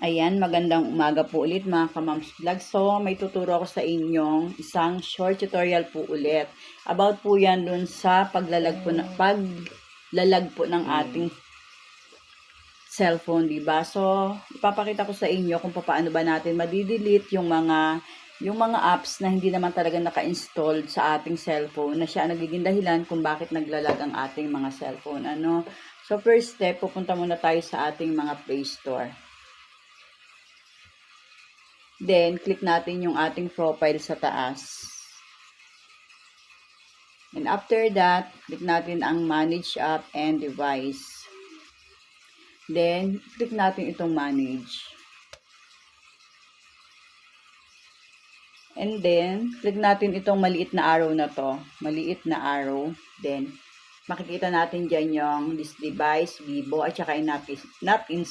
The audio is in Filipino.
Ayan, magandang umaga po ulit mga Kamams Vlog. So, may tuturo ako sa inyong isang short tutorial po ulit. About po yan dun sa paglalag po ng ating cellphone, diba? So, ipapakita ko sa inyo kung paano ba natin madidelete yung mga apps na hindi naman talaga naka-installed sa ating cellphone na siya nagiging dahilan kung bakit naglalag ang ating mga cellphone. So, first step, pupunta muna tayo sa ating mga Play Store. Then, click natin yung ating profile sa taas. And after that, click natin ang Manage App and Device. Then, click natin itong Manage. And then, click natin itong maliit na arrow na to. Maliit na arrow. Then, makikita natin dyan yung this device, Vivo, at saka not installed.